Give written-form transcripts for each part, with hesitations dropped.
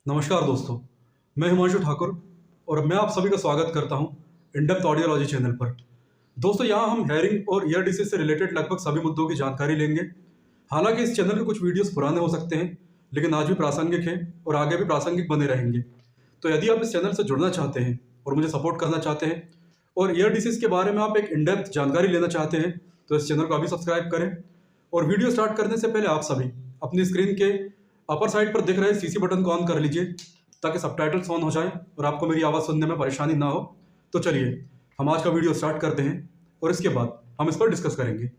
नमस्कार दोस्तों, मैं हिमांशु ठाकुर और मैं आप सभी का स्वागत करता हूं इन डेप्थ ऑडियोलॉजी चैनल पर। दोस्तों, यहां हम हेयरिंग और ईयर डिसीज से रिलेटेड लगभग सभी मुद्दों की जानकारी लेंगे। हालांकि इस चैनल के कुछ वीडियोस पुराने हो सकते हैं, लेकिन आज भी प्रासंगिक हैं और आगे भी प्रासंगिक बने रहेंगे। तो यदि आप इस चैनल से जुड़ना चाहते हैं और मुझे सपोर्ट करना चाहते हैं और ईयर डिसीज के बारे में आप एक इन डेप्थ जानकारी लेना चाहते हैं, तो इस चैनल को अभी सब्सक्राइब करें। और वीडियो स्टार्ट करने से पहले आप सभी अपनी स्क्रीन के अपर साइड पर दिख रहे सीसी बटन को ऑन कर लीजिए, ताकि सबटाइटल्स ऑन हो जाए और आपको मेरी आवाज़ सुनने में परेशानी ना हो। तो चलिए हम आज का वीडियो स्टार्ट करते हैं और इसके बाद हम इस पर डिस्कस करेंगे।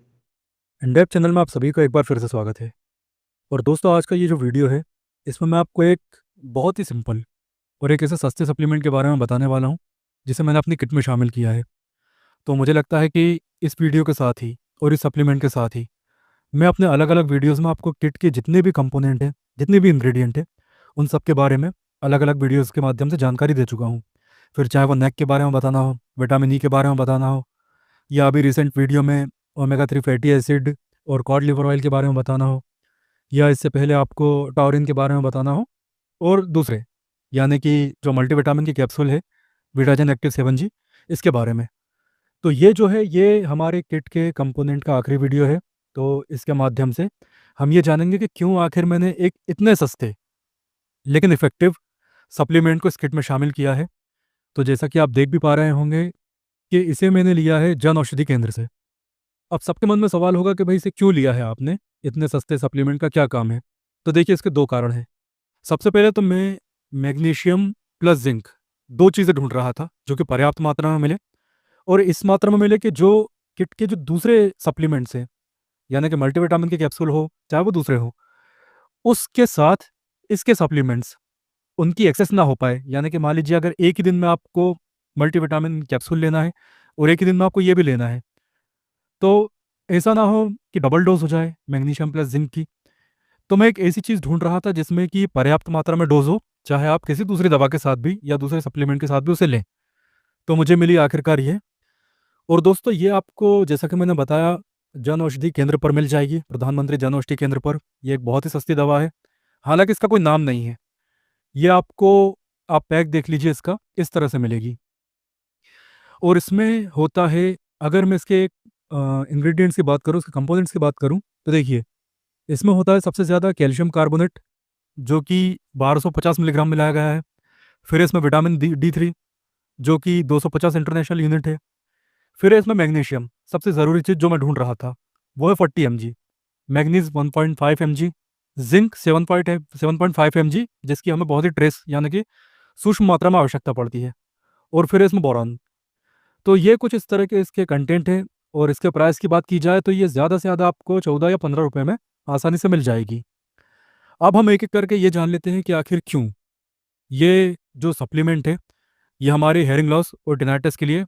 इंडेप्थ चैनल में आप सभी का एक बार फिर से स्वागत है। और दोस्तों, आज का ये जो वीडियो है, इसमें मैं आपको एक बहुत ही सिंपल और एक ऐसे सस्ते सप्लीमेंट के बारे में बताने वाला हूँ जिसे मैंने अपनी किट में शामिल किया है। तो मुझे लगता है कि इस वीडियो के साथ ही और इस सप्लीमेंट के साथ ही मैं अपने अलग अलग वीडियोज़ में आपको किट के जितने भी कंपोनेंट हैं, जितने भी इंग्रेडिएंट हैं, उन सब के बारे में अलग अलग वीडियोज़ के माध्यम से जानकारी दे चुका हूँ। फिर चाहे वो नेक के बारे में बताना हो, विटामिन ई के बारे में बताना हो, या अभी रिसेंट वीडियो में ओमेगा 3 फैटी एसिड और कॉड लिवर ऑयल के बारे में बताना हो, या इससे पहले आपको टॉरिन के बारे में बताना हो, और दूसरे यानी कि जो मल्टीविटामिन की कैप्सूल है विटाजन एक्टिव 7G, इसके बारे में। तो ये जो है, ये हमारे किट के कंपोनेंट का आखिरी वीडियो है। तो इसके माध्यम से हम ये जानेंगे कि क्यों आखिर मैंने एक इतने सस्ते लेकिन इफ़ेक्टिव सप्लीमेंट को इस किट में शामिल किया है। तो जैसा कि आप देख भी पा रहे होंगे कि इसे मैंने लिया है जन औषधि केंद्र से। अब सबके मन में सवाल होगा कि भाई इसे क्यों लिया है आपने, इतने सस्ते सप्लीमेंट का क्या काम है। तो देखिए, इसके दो कारण हैं। सबसे पहले तो मैं मैग्नीशियम प्लस जिंक, दो चीज़ें ढूंढ रहा था जो कि पर्याप्त मात्रा में मिले, और इस मात्रा में मिले कि जो किट के जो दूसरे सप्लीमेंट्स हैं, यानी कि मल्टीविटामिन के कैप्सूल हो चाहे वो दूसरे हो, उसके साथ इसके सप्लीमेंट्स उनकी एक्सेस ना हो पाए। यानी कि मान लीजिए, अगर एक ही दिन में आपको मल्टीविटामिन कैप्सूल लेना है और एक ही दिन में आपको ये भी लेना है, तो ऐसा ना हो कि डबल डोज हो जाए मैग्नीशियम प्लस जिंक की। तो मैं एक ऐसी चीज़ ढूंढ रहा था जिसमें कि पर्याप्त मात्रा में डोज हो, चाहे आप किसी दूसरी दवा के साथ भी या दूसरे सप्लीमेंट के साथ भी उसे लें। तो मुझे मिली आखिरकार ये। और दोस्तों, ये आपको जैसा कि मैंने बताया जन औषधि केंद्र पर मिल जाएगी, प्रधानमंत्री जन औषधि केंद्र पर। ये एक बहुत ही सस्ती दवा है, हालांकि इसका कोई नाम नहीं है। ये आपको, आप पैक देख लीजिए इसका, इस तरह से मिलेगी। और इसमें होता है, अगर मैं इसके इंग्रेडिएंट्स की बात करूँ, इसके कंपोनेंट्स की बात करूँ, तो देखिए इसमें होता है सबसे ज़्यादा कैल्शियम कार्बोनेट, जो कि 1250 मिलीग्राम मिलाया गया है। फिर इसमें विटामिन D3, जो कि 250 इंटरनेशनल यूनिट है। फिर है इसमें मैग्नीशियम, सबसे ज़रूरी चीज़ जो मैं ढूंढ रहा था वो है 40 mg, manganese 1.5 mg, zinc 7.5 mg, जिसकी हमें बहुत ही ट्रेस यानी कि सूक्ष्म मात्रा में आवश्यकता पड़ती है। और फिर इसमें बोरॉन। तो ये कुछ इस तरह के इसके कंटेंट हैं। और इसके प्राइस की बात की जाए तो ये ज़्यादा से ज़्यादा आपको 14 या 15 रुपये में आसानी से मिल जाएगी। अब हम एक एक करके ये जान लेते हैं कि आखिर क्यों ये जो सप्लीमेंट है, ये हमारे हेयरिंग लॉस और टिनाइटिस के लिए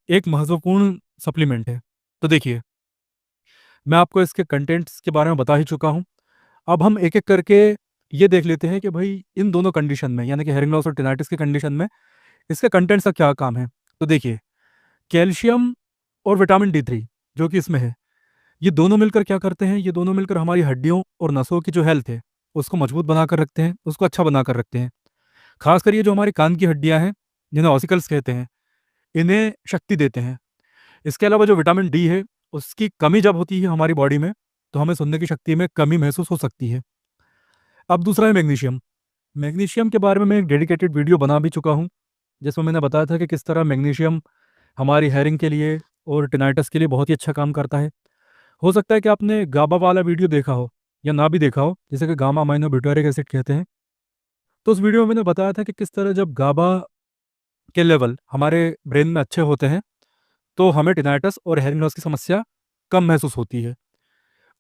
एक महत्वपूर्ण सप्लीमेंट है। तो देखिए, मैं आपको इसके कंटेंट्स के बारे में बता ही चुका हूँ। अब हम एक एक करके ये देख लेते हैं कि भाई इन दोनों कंडीशन में, यानी कि हेयरिंग लॉस और टिनाइटिस के कंडीशन में, इसके कंटेंट्स का क्या काम है। तो देखिए, कैल्शियम और विटामिन D3 जो कि इसमें है, ये दोनों मिलकर क्या करते हैं, ये दोनों मिलकर हमारी हड्डियों और नसों की जो हेल्थ है उसको मजबूत बनाकर रखते हैं, उसको अच्छा बनाकर रखते हैं। खासकर ये जो हमारी कान की हड्डियां हैं, जिन्हें ऑसिकल्स कहते हैं, इन्हें शक्ति देते हैं। इसके अलावा जो विटामिन डी है, उसकी कमी जब होती है हमारी बॉडी में, तो हमें सुनने की शक्ति में कमी महसूस हो सकती है। अब दूसरा है मैग्नीशियम। मैग्नीशियम के बारे में मैं एक डेडिकेटेड वीडियो बना भी चुका हूँ, जिसमें मैंने बताया था कि किस तरह मैग्नीशियम हमारी हेयरिंग के लिए और टिनाइटिस के लिए बहुत ही अच्छा काम करता है। हो सकता है कि आपने गाबा वाला वीडियो देखा हो या ना भी देखा हो, जिसे कि गामा अमाइनो ब्यूटारिक एसिड कहते हैं। तो उस वीडियो में मैंने बताया था कि किस तरह जब गाबा के लेवल हमारे ब्रेन में अच्छे होते हैं, तो हमें टिनाइटिस और हेयरिंग लॉस की समस्या कम महसूस होती है।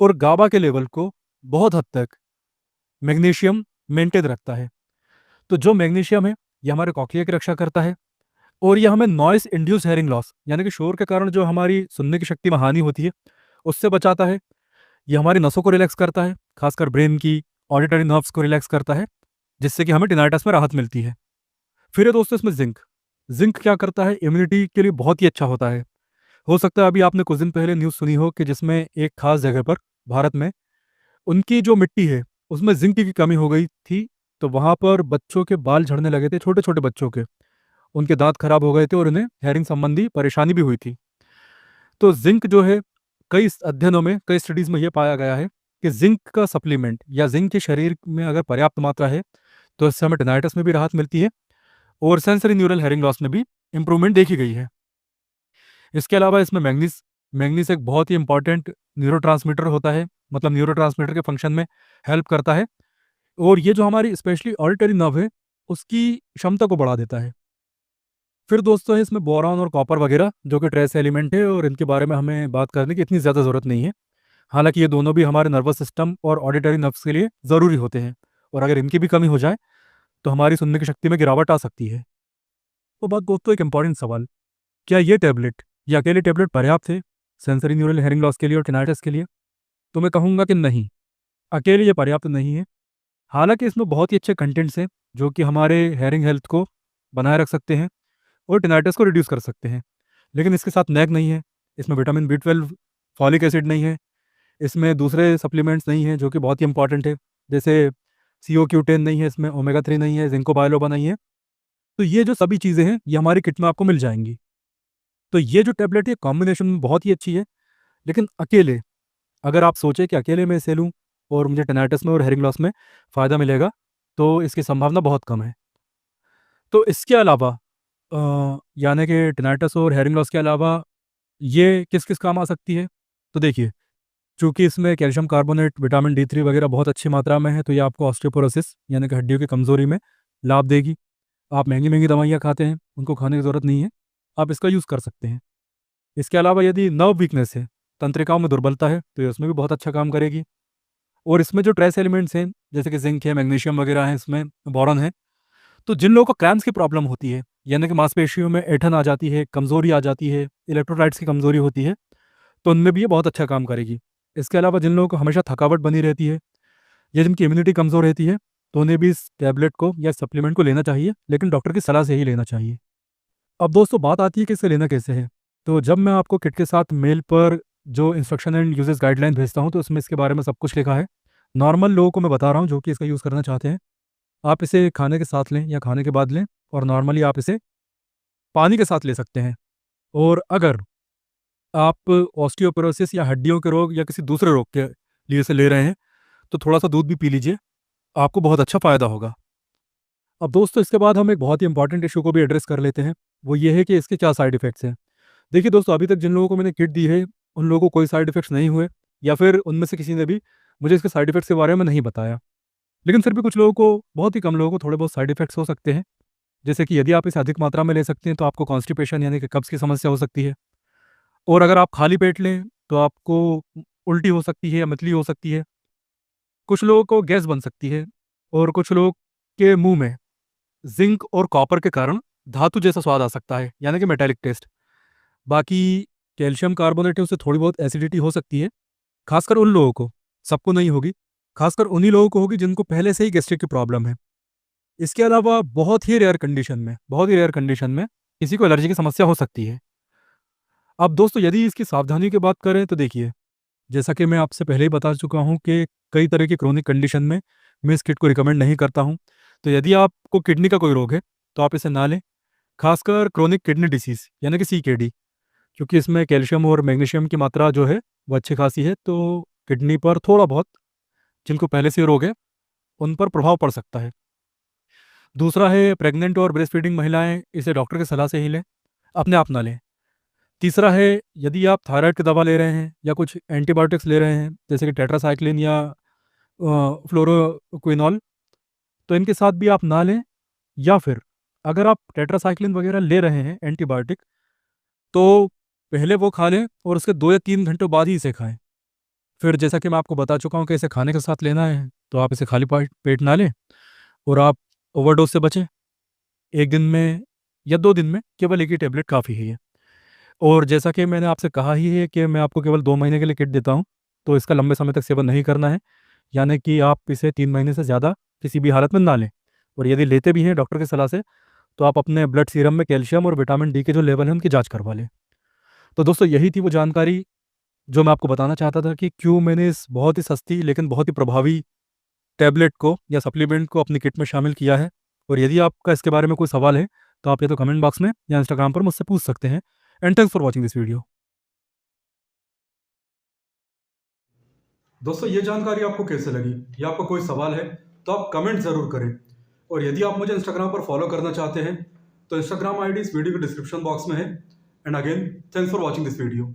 और गाबा के लेवल को बहुत हद तक मैग्नीशियम मेंटेन रखता है। तो जो मैग्नीशियम है, ये हमारे कॉक्लिया की रक्षा करता है, और ये हमें नॉइस इंड्यूस हेयरिंग लॉस, यानी कि शोर के कारण जो हमारी सुनने की शक्ति में हानि होती है, उससे बचाता है। ये हमारी नसों को रिलैक्स करता है, खासकर ब्रेन की ऑडिटरी नर्व्स को रिलैक्स करता है, जिससे कि हमें टिनाइटिस में राहत मिलती है। फिर है दोस्तों इसमें जिंक। जिंक क्या करता है, इम्यूनिटी के लिए बहुत ही अच्छा होता है। हो सकता है अभी आपने कुछ दिन पहले न्यूज़ सुनी हो कि जिसमें एक खास जगह पर भारत में, उनकी जो मिट्टी है उसमें जिंक की कमी हो गई थी, तो वहाँ पर बच्चों के बाल झड़ने लगे थे, छोटे छोटे बच्चों के, उनके दांत खराब हो गए थे और उन्हें हेयरिंग संबंधी परेशानी भी हुई थी। तो जिंक जो है, कई अध्ययनों में, कई स्टडीज में यह पाया गया है कि जिंक का सप्लीमेंट या जिंक के शरीर में अगर पर्याप्त मात्रा है तो इससे हमें टिनाइटिस में भी राहत मिलती है और सेंसरी न्यूरल हेयरिंग लॉस में भी इंप्रूवमेंट देखी गई है। इसके अलावा इसमें मैग्नीज मैग्नीज एक बहुत ही इंपॉर्टेंट न्यूरोट्रांसमीटर होता है, मतलब न्यूरोट्रांसमीटर के फंक्शन में हेल्प करता है और ये जो हमारी स्पेशली ऑडिटरी नर्व है उसकी क्षमता को बढ़ा देता है। फिर दोस्तों है इसमें बोरॉन और कॉपर वगैरह जो कि ट्रेस एलिमेंट है और इनके बारे में हमें बात करने की इतनी ज़्यादा ज़रूरत नहीं है। हालांकि ये दोनों भी हमारे नर्वस सिस्टम और ऑडिटरी नर्व्स के लिए ज़रूरी होते हैं और अगर इनकी भी कमी हो जाए तो हमारी सुनने की शक्ति में गिरावट आ सकती है। तो बात दोस्तों एक इंपॉर्टेंट सवाल, क्या ये टैबलेट या अकेले टैबलेट पर्याप्त है सेंसरी न्यूरल हेयरिंग लॉस के लिए और टिनाइटिस के लिए? तो मैं कहूँगा कि नहीं, अकेले ये पर्याप्त नहीं है। हालांकि इसमें बहुत ही अच्छे कंटेंट्स हैं जो कि हमारे हेयरिंग हेल्थ को बनाए रख सकते हैं और टिनाइटिस को रिड्यूस कर सकते हैं, लेकिन इसके साथ नैक नहीं है, इसमें विटामिन B12, फॉलिक एसिड नहीं है, इसमें दूसरे सप्लीमेंट्स नहीं हैं जो कि बहुत ही इंपॉर्टेंट है, जैसे CO-Q10 नहीं है, इसमें ओमेगा 3 नहीं है, जिंको बायोलोबा नहीं है। तो ये जो सभी चीज़ें हैं ये हमारी किट में आपको मिल जाएंगी। तो ये जो टैबलेट है कॉम्बिनेशन में बहुत ही अच्छी है, लेकिन अकेले अगर आप सोचें कि अकेले मैं इसे लूँ और मुझे टिनाइटिस में और हेयरिंग लॉस में फ़ायदा मिलेगा तो इसकी संभावना बहुत कम है। तो इसके अलावा यानी कि टिनाइटिस और हेयरिंग लॉस के अलावा ये किस किस काम आ सकती है? तो देखिए, चूँकि इसमें कैल्शियम कार्बोनेट, विटामिन D3 वगैरह बहुत अच्छी मात्रा में है तो ये आपको ऑस्टियोपोरोसिस यानी कि हड्डियों की कमज़ोरी में लाभ देगी। आप महंगी-महंगी दवाइयाँ खाते हैं, उनको खाने की ज़रूरत नहीं है, आप इसका यूज़ कर सकते हैं। इसके अलावा यदि नर्व वीकनेस है, तंत्रिकाओं में दुर्बलता है, तो ये उसमें भी बहुत अच्छा काम करेगी। और इसमें जो ट्रेस एलिमेंट्स हैं, जैसे कि ज़िंक है, मैग्नीशियम वगैरह है, इसमें बोरॉन है, तो जिन लोगों को क्रैम्प्स की प्रॉब्लम होती है, यानी कि मांसपेशियों में ऐंठन आ जाती है, कमज़ोरी आ जाती है, इलेक्ट्रोलाइट्स की कमज़ोरी होती है, तो उनमें भी ये बहुत अच्छा काम करेगी। इसके अलावा जिन लोगों को हमेशा थकावट बनी रहती है या जिनकी इम्यूनिटी कमज़ोर रहती है, तो उन्हें भी इस टैबलेट को या सप्लीमेंट को लेना चाहिए, लेकिन डॉक्टर की सलाह से ही लेना चाहिए। अब दोस्तों बात आती है कि इसे लेना कैसे है। तो जब मैं आपको किट के साथ मेल पर जो इंस्ट्रक्शन एंड यूजेस गाइडलाइन भेजता हूँ तो उसमें इसके बारे में सब कुछ लिखा है। नॉर्मल लोगों को मैं बता रहा हूँ जो कि इसका यूज़ करना चाहते हैं, आप इसे खाने के साथ लें या खाने के बाद लें और नॉर्मली आप इसे पानी के साथ ले सकते हैं। और अगर आप ऑस्टियोपोरोसिस या हड्डियों के रोग या किसी दूसरे रोग के लिए इसे ले रहे हैं तो थोड़ा-सा दूध भी पी लीजिए, आपको बहुत अच्छा फ़ायदा होगा। अब दोस्तों इसके बाद हम एक बहुत ही इंपॉर्टेंट इश्यू को भी एड्रेस कर लेते हैं, वो ये है कि इसके क्या साइड इफ़ेक्ट्स हैं। देखिए दोस्तों, अभी तक जिन लोगों को मैंने किट दी है, उन लोगों को कोई साइड इफ़ेक्ट्स नहीं हुए या फिर उनमें से किसी ने भी मुझे इसके साइड इफ़ेक्ट्स के बारे में नहीं बताया। लेकिन फिर भी कुछ लोगों को, बहुत ही कम लोगों को थोड़े बहुत साइड इफ़ेक्ट्स हो सकते हैं। जैसे कि यदि आप इसे अधिक मात्रा में ले सकते हैं तो आपको कॉन्स्टिपेशन यानी कि कब्ज़ की समस्या हो सकती है और अगर आप खाली पेट लें तो आपको उल्टी हो सकती है या मतली हो सकती है। कुछ लोगों को गैस बन सकती है और कुछ लोग के मुँह में ज़िंक और कॉपर के कारण धातु जैसा स्वाद आ सकता है, यानी कि मेटालिक टेस्ट। बाकी कैल्शियम कार्बोनेट है उससे थोड़ी बहुत एसिडिटी हो सकती है, खासकर उन लोगों को, सबको नहीं होगी, खासकर उन्हीं लोगों को होगी जिनको पहले से ही गैस्ट्रिक की प्रॉब्लम है। इसके अलावा बहुत ही रेयर कंडीशन में किसी को एलर्जी की समस्या हो सकती है। अब दोस्तों यदि इसकी सावधानी की बात करें तो देखिए, जैसा कि मैं आपसे पहले ही बता चुका हूँ कि कई तरह की क्रोनिक कंडीशन में मैं इस किट को रिकमेंड नहीं करता हूँ। तो यदि आपको किडनी का कोई रोग है तो आप इसे ना लें, खासकर क्रोनिक किडनी डिसीज़ यानी कि CKD, क्योंकि इसमें कैल्शियम और मैग्नीशियम की मात्रा जो है वो अच्छी खासी है, तो किडनी पर थोड़ा बहुत, जिनको पहले से रोग है, उन पर प्रभाव पड़ सकता है। दूसरा है प्रेग्नेंट और ब्रेस्ट फीडिंग महिलाएँ इसे डॉक्टर की सलाह से ही लें, अपने आप ना लें। तीसरा है, यदि आप थायराइड की दवा ले रहे हैं या कुछ एंटीबायोटिक्स ले रहे हैं जैसे कि टेट्रासाइक्लिन या फ्लोरोक्विनोल, तो इनके साथ भी आप ना लें, या फिर अगर आप टेट्रासाइक्लिन वगैरह ले रहे हैं एंटीबायोटिक, तो पहले वो खा लें और उसके 2 या 3 घंटों बाद ही इसे खाएँ। फिर जैसा कि मैं आपको बता चुका हूँ कि इसे खाने के साथ लेना है, तो आप इसे खाली पेट ना लें और आप ओवरडोज़ से बचें। 1 दिन में या 2 दिन में केवल 1 ही टैबलेट काफ़ी है ये। और जैसा कि मैंने आपसे कहा ही है कि मैं आपको केवल 2 महीने के लिए किट देता हूँ, तो इसका लंबे समय तक सेवन नहीं करना है, यानी कि आप इसे 3 महीने से ज़्यादा किसी भी हालत में ना लें। और यदि लेते भी हैं डॉक्टर की सलाह से, तो आप अपने ब्लड सीरम में कैल्शियम और विटामिन D के जो लेवल हैं उनकी जाँच करवा लें। तो दोस्तों यही थी वो जानकारी जो मैं आपको बताना चाहता था कि क्यों मैंने इस बहुत ही सस्ती लेकिन बहुत ही प्रभावी टैबलेट को या सप्लीमेंट को अपनी किट में शामिल किया है। और यदि आपका इसके बारे में कोई सवाल है तो आप या तो कमेंट बॉक्स में या इंस्टाग्राम पर मुझसे पूछ सकते हैं। And thanks for watching this video. दोस्तों ये जानकारी आपको कैसे लगी या आपका कोई सवाल है तो आप कमेंट ज़रूर करें। और यदि आप मुझे इंस्टाग्राम पर फॉलो करना चाहते हैं तो इंस्टाग्राम आईडी इस वीडियो के डिस्क्रिप्शन बॉक्स में है। And again thanks for watching this video.